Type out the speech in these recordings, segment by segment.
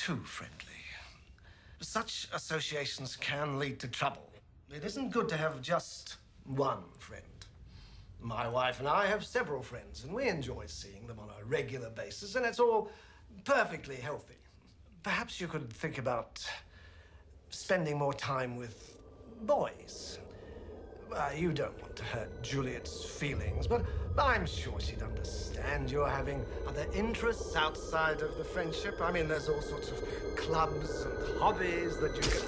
too friendly. Such associations can lead to trouble. It isn't good to have just one friend. My wife and I have several friends, and we enjoy seeing them on a regular basis, and it's all perfectly healthy. Perhaps you could think about spending more time with boys. You don't want to hurt Juliet's feelings, but I'm sure she'd understand you're having other interests outside of the friendship. I mean, there's all sorts of clubs and hobbies that you can...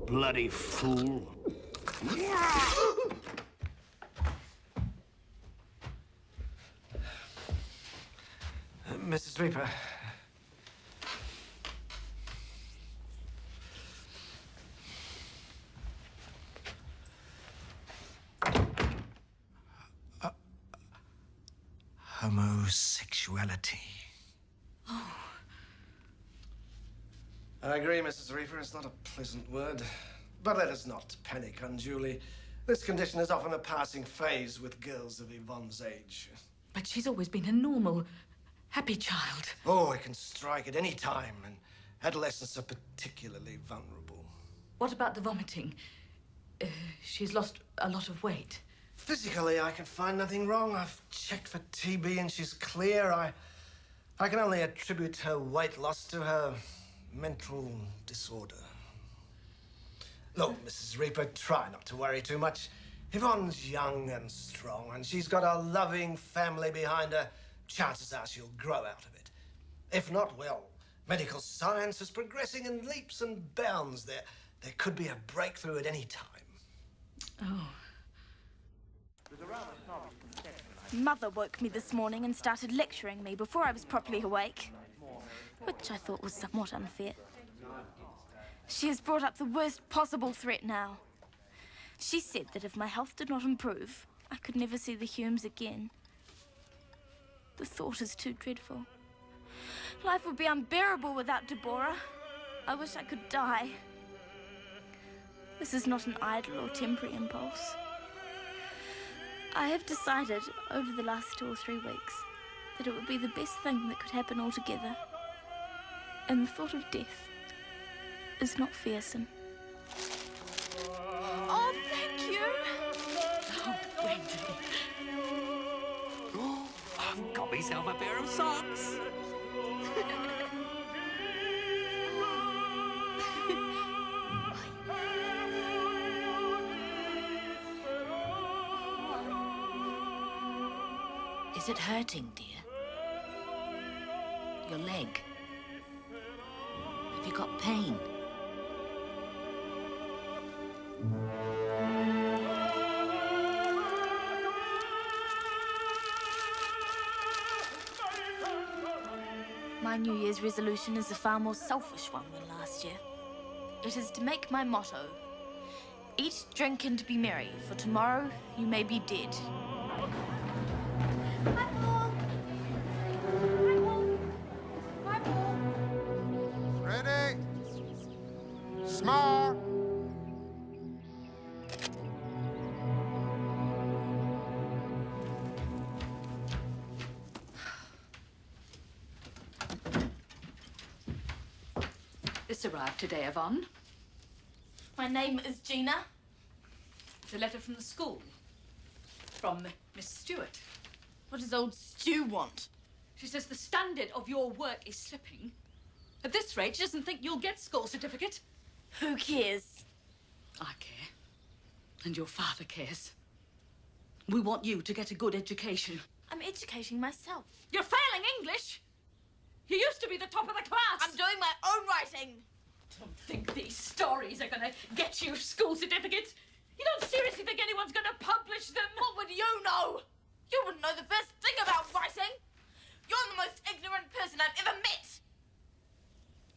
Bloody fool. Mrs. Reaper. Homosexuality. Oh. I agree, Mrs. Reaper. It's not a pleasant word. But let us not panic unduly. This condition is often a passing phase with girls of Yvonne's age. But she's always been a normal, happy child. Oh, it can strike at any time, and adolescents are particularly vulnerable. What about the vomiting? She's lost a lot of weight. Physically, I can find nothing wrong. I've checked for TB and she's clear. I can only attribute her weight loss to her mental disorder. Look, Mrs. Reaper, try not to worry too much. Yvonne's young and strong, and she's got a loving family behind her. Chances are she'll grow out of it. If not, well, medical science is progressing in leaps and bounds. There could be a breakthrough at any time. Oh. Mother woke me this morning and started lecturing me before I was properly awake, which I thought was somewhat unfair. She has brought up the worst possible threat now. She said that if my health did not improve, I could never see the Humes again. The thought is too dreadful. Life would be unbearable without Deborah. I wish I could die. This is not an idle or temporary impulse. I have decided over the last 2 or 3 weeks that it would be the best thing that could happen altogether. And the thought of death is not fearsome. Oh, thank you! Oh, Wendy. Oh, I've got myself a pair of socks. Is it hurting, dear? Your leg? Have you got pain? My New Year's resolution is a far more selfish one than last year. It is to make my motto, eat, drink, and be merry, for tomorrow you may be dead. Hi, Paul. Hi, Paul. Hi, Paul. Ready? Smart. This arrived today, Yvonne. My name is Gina. It's a letter from the school. From Miss Stewart. What does old Stu want? She says the standard of your work is slipping. At this rate, she doesn't think you'll get school certificate. Who cares? I care. And your father cares. We want you to get a good education. I'm educating myself. You're failing English. You used to be the top of the class. I'm doing my own writing. Don't think these stories are going to get you school certificates. You don't seriously think anyone's going to publish them? What would you know? You wouldn't know the first thing about writing. You're the most ignorant person I've ever met.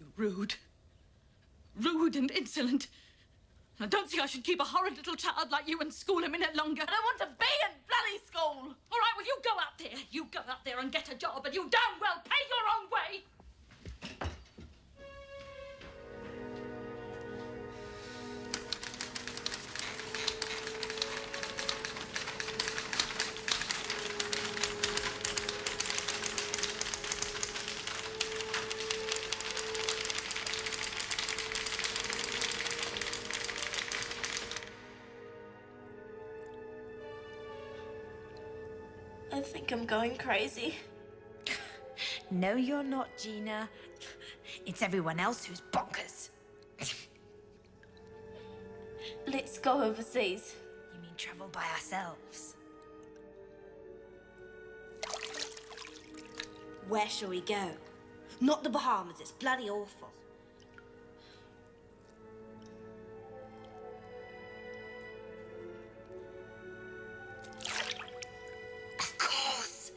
You're rude. Rude and insolent. I don't think I should keep a horrid little child like you in school a minute longer. I don't want to be in bloody school. All right, well, you go out there. You go out there and get a job, and you damn well pay your own way. I think I'm going crazy. No, you're not, Gina. It's everyone else who's bonkers. Let's go overseas. You mean travel by ourselves? Where shall we go? Not the Bahamas, it's bloody awful. Of course!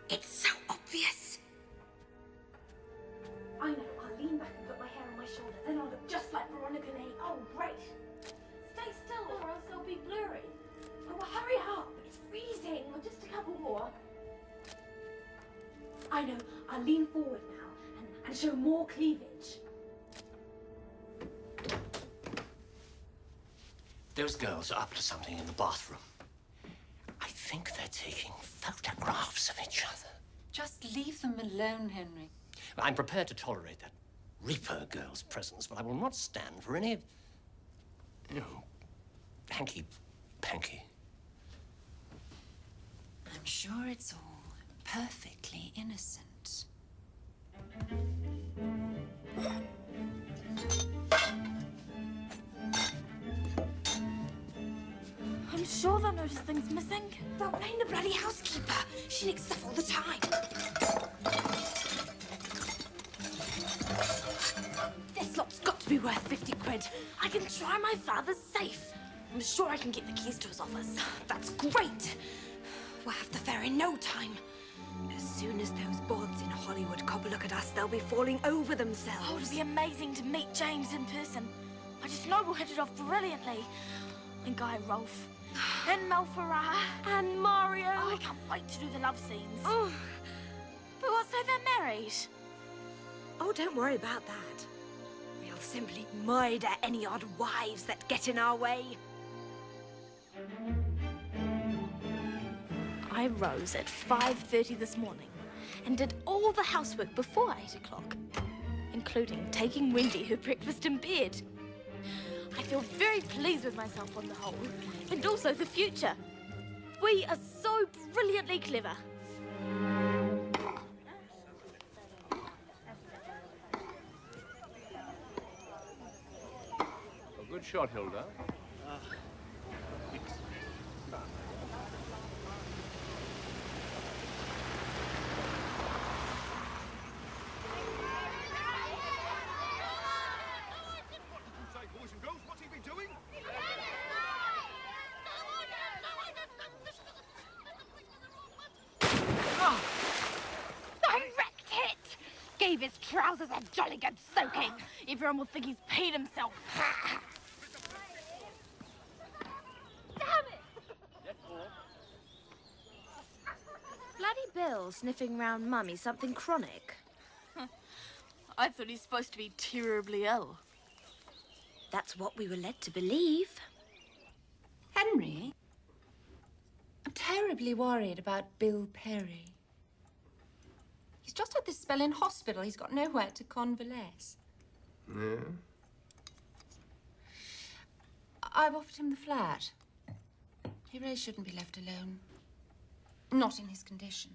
It's so obvious. I know, I'll lean back and put my hair on my shoulder, then I'll look just like Veronica Lee. Oh, great! Stay still or else they'll be blurry. Oh, well, hurry up, it's freezing. Oh, just a couple more. I know, I'll lean forward now and show more cleavage. Those girls are up to something in the bathroom. I think they're taking photographs of each other. Just leave them alone, Henry. I'm prepared to tolerate that Reaper girl's presence, but I will not stand for any, hanky-panky. I'm sure it's all perfectly innocent. I'm sure they'll notice things missing. They'll blame the bloody housekeeper. She nicks stuff all the time. This lot's got to be worth 50 quid. I can try my father's safe. I'm sure I can get the keys to his office. That's great. We'll have the fare in no time. As soon as those bods in Hollywood cop a look at us, they'll be falling over themselves. Oh, it'd be amazing to meet James in person. I just know we'll hit it off brilliantly. And Guy Rolfe. And Mel Ferrer. And Mario. Oh, I can't wait to do the love scenes. Oh. But what, say they're married? Oh, don't worry about that. We'll simply murder any odd wives that get in our way. I rose at 5:30 this morning and did all the housework before 8 o'clock, including taking Wendy her breakfast in bed. I feel very pleased with myself on the whole, and also the future. We are so brilliantly clever. A good shot, Hilda. Boys and girls, what's he been doing? I wrecked it! Gave his trousers a jolly good soaking. Everyone will think he's peed himself. Damn it! Bloody Bill sniffing round Mummy, something chronic. I thought he's supposed to be terribly ill. That's what we were led to believe. Henry, I'm terribly worried about Bill Perry. He's just had this spell in hospital. He's got nowhere to convalesce. Yeah? I've offered him the flat. He really shouldn't be left alone. Not in his condition.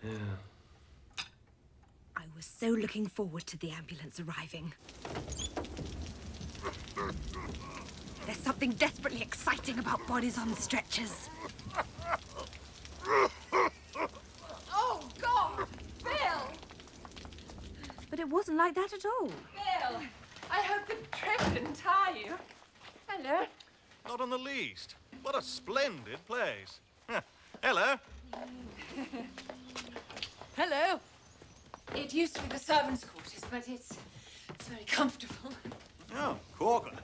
Yeah. I was so looking forward to the ambulance arriving. There's something desperately exciting about bodies on stretchers. Oh, God! Bill! But it wasn't like that at all. Bill! I hope the trip didn't tire you. Hello. Not on the least. What a splendid place. Hello. Hello. It used to be the servants' quarters, but it's very comfortable. Oh, corker.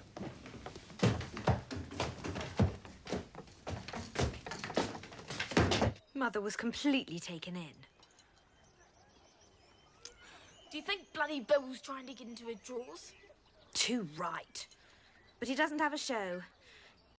Mother was completely taken in. Do you think bloody Bill's trying to get into her drawers? Too right. But he doesn't have a show.